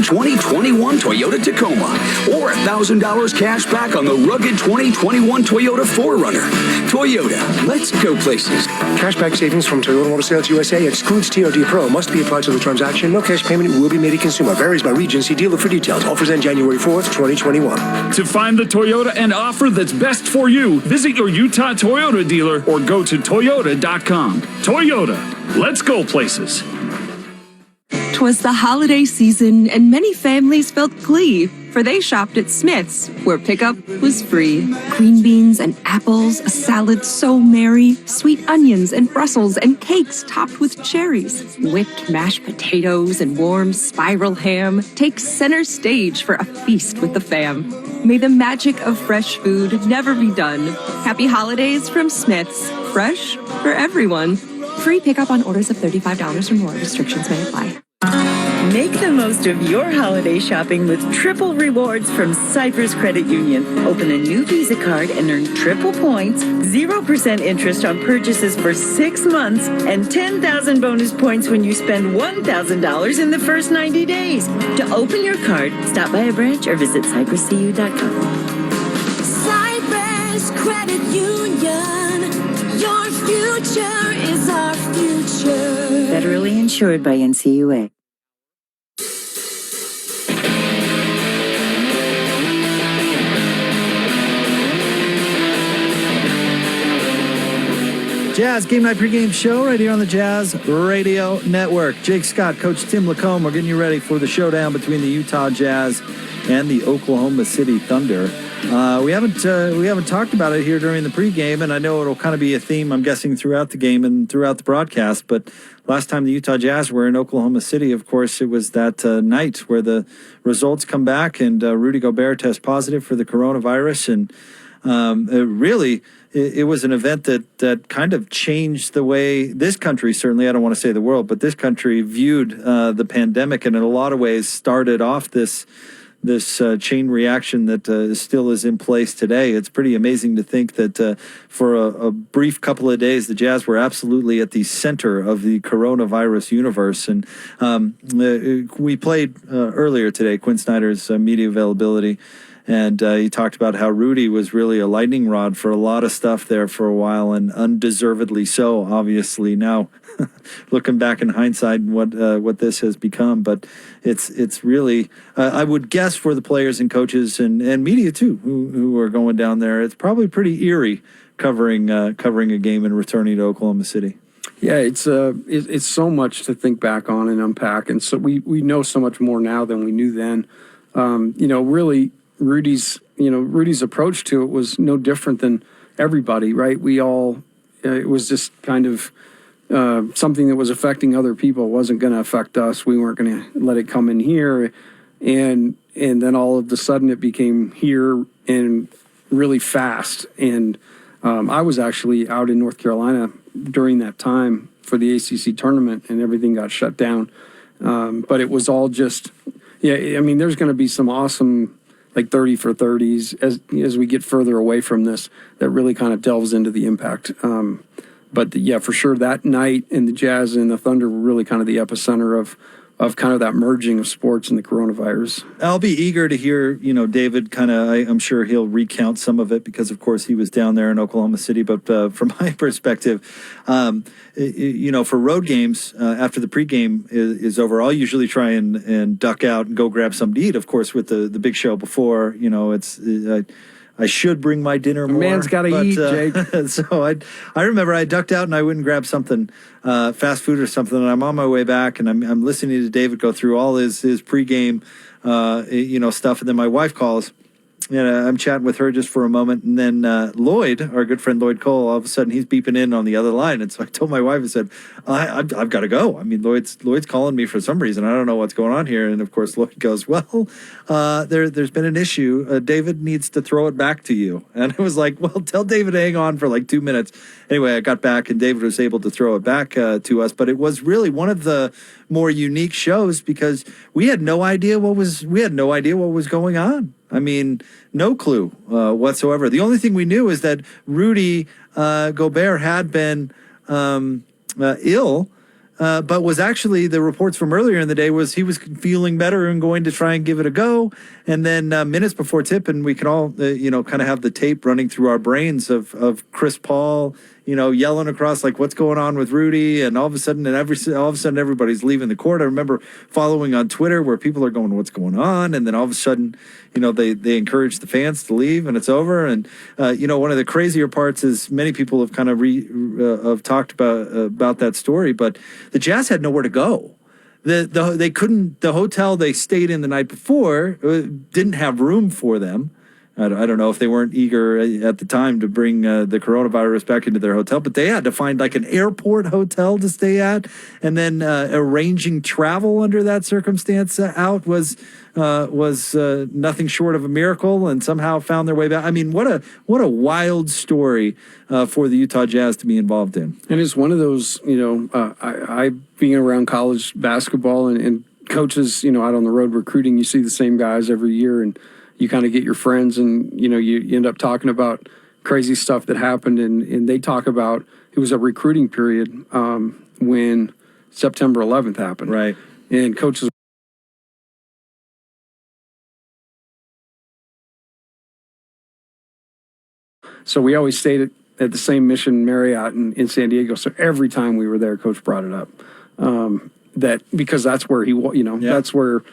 2021 Toyota Tacoma or $1,000 cash back on the rugged 2021 Toyota 4Runner. Toyota, let's go places. Cashback savings from Toyota Motor Sales USA excludes TRD Pro. Must be applied to the transaction. No cash payment will be made to consumer. Varies by region. See dealer for details. Offers end January 4th, 2021. To find the Toyota and offer that's best for you, visit your Utah Toyota dealer or go to Toyota.com. Toyota, let's go places. 'Twas the holiday season, and many families felt glee, for they shopped at Smith's, where pickup was free. Green beans and apples, a salad so merry, sweet onions and Brussels, and cakes topped with cherries. Whipped mashed potatoes and warm spiral ham take center stage for a feast with the fam. May the magic of fresh food never be done. Happy holidays from Smith's, fresh for everyone. Free pickup on orders of $35 or more. Restrictions may apply. Make the most of your holiday shopping with triple rewards from Cypress Credit Union. Open a new Visa card and earn triple points, 0% interest on purchases for 6 months, and 10,000 bonus points when you spend $1,000 in the first 90 days. To open your card, stop by a branch or visit cypresscu.com. Cypress Credit Union. Your future is our future. Federally insured by NCUA. Jazz Game Night pregame show right here on the Jazz Radio Network. Jake Scott, Coach Tim Lacombe are getting you ready for the showdown between the Utah Jazz and the Oklahoma City Thunder. We haven't talked about it here during the pregame, and I know it'll kind of be a theme, I'm guessing, throughout the game and throughout the broadcast. But last time the Utah Jazz were in Oklahoma City, of course, it was that night where the results come back and Rudy Gobert tests positive for the coronavirus, and it was an event that kind of changed the way this country, certainly, I don't want to say the world, but this country viewed the pandemic, and in a lot of ways started off this chain reaction that still is in place today. It's pretty amazing to think that for a brief couple of days, the Jazz were absolutely at the center of the coronavirus universe. And we played earlier today, Quinn Snyder's media availability, and he talked about how Rudy was really a lightning rod for a lot of stuff there for a while, and undeservedly so, obviously, now looking back in hindsight what this has become. But it's really, I would guess, for the players and coaches and media too, who are going down there, it's probably pretty eerie covering a game and returning to Oklahoma City. Yeah, it's so much to think back on and unpack, and so we know so much more now than we knew then. Really, Rudy's approach to it was no different than everybody, right? We all, it was just kind of something that was affecting other people. It wasn't going to affect us. We weren't going to let it come in here. And then all of a sudden it became here and really fast. And I was actually out in North Carolina during that time for the ACC tournament, and everything got shut down. But it was all just, there's going to be some awesome, like 30 for 30s as we get further away from this, that really kind of delves into the impact. But for sure, that night and the Jazz and the Thunder were really kind of the epicenter of kind of that merging of sports and the coronavirus. I'll be eager to hear, David I'm sure he'll recount some of it because, of course, he was down there in Oklahoma City. But from my perspective, for road games, after the pregame is over, I'll usually try and duck out and go grab something to eat. Of course, with the big show before, I should bring my dinner more. Man's got to eat, Jake. So I remember I ducked out and I went and grabbed something, fast food or something, and I'm on my way back and I'm listening to David go through all his pregame, stuff, and then my wife calls. And I'm chatting with her just for a moment, and then Lloyd, our good friend Lloyd Cole, all of a sudden he's beeping in on the other line, and so I told my wife, I said, I've got to go. I mean, Lloyd's calling me for some reason. I don't know what's going on here. And of course, Lloyd goes, well, there's been an issue. David needs to throw it back to you. And I was like, well, tell David to hang on for like 2 minutes. Anyway, I got back, and David was able to throw it back to us. But it was really one of the more unique shows because we had no idea what was going on. I mean, no clue whatsoever. The only thing we knew is that Rudy Gobert had been ill but was actually, the reports from earlier in the day was he was feeling better and going to try and give it a go. And then minutes before tip, and we can all, kind of have the tape running through our brains of Chris Paul, yelling across like, what's going on with Rudy? And all of a sudden, everybody's leaving the court. I remember following on Twitter where people are going, what's going on? And then all of a sudden, they encourage the fans to leave, and it's over. And one of the crazier parts is many people have kind of have talked about that story, but the Jazz had nowhere to go. They couldn't. The hotel they stayed in the night before didn't have room for them. I don't know if they weren't eager at the time to bring the coronavirus back into their hotel, but they had to find like an airport hotel to stay at, and then arranging travel under that circumstance out was nothing short of a miracle, and somehow found their way back. I mean, what a wild story for the Utah Jazz to be involved in. And it's one of those, I being around college basketball and coaches, out on the road recruiting, you see the same guys every year, and you kind of get your friends, and you end up talking about crazy stuff that happened, and they talk about it was a recruiting period when September 11th happened, right? And coaches. So we always stayed at the same Mission Marriott in San Diego. So every time we were there, Coach brought it up. That because that's where that's where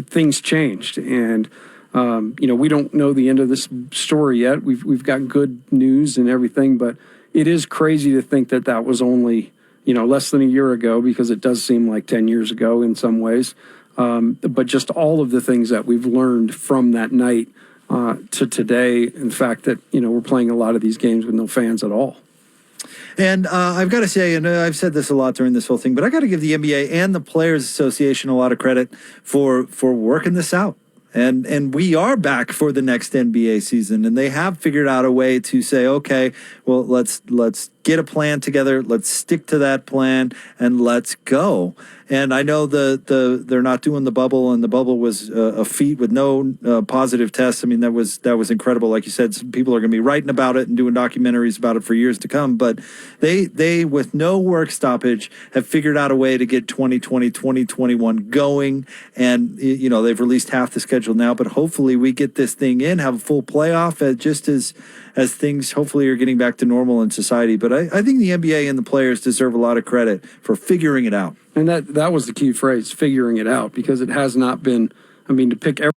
things changed, and we don't know the end of this story yet. We've got good news and everything, but it is crazy to think that was only less than a year ago, because it does seem like 10 years ago in some ways. But just all of the things that we've learned from that night to today, in fact, that we're playing a lot of these games with no fans at all. And I've got to say, and I've said this a lot during this whole thing, but I got to give the NBA and the Players Association a lot of credit for working this out. And we are back for the next NBA season, and they have figured out a way to say, okay, well, let's get a plan together, let's stick to that plan, and let's go. And I know they're not doing the bubble, and the bubble was a feat with no positive tests. I mean, that was incredible. Like you said, some people are going to be writing about it and doing documentaries about it for years to come. But they with no work stoppage have figured out a way to get 2020, 2021 going. And they've released half the schedule now, but hopefully we get this thing in, have a full playoff, just as things hopefully are getting back to normal in society. But I think the NBA and the players deserve a lot of credit for figuring it out. And that was the key phrase, figuring it out, because it has not been, to pick every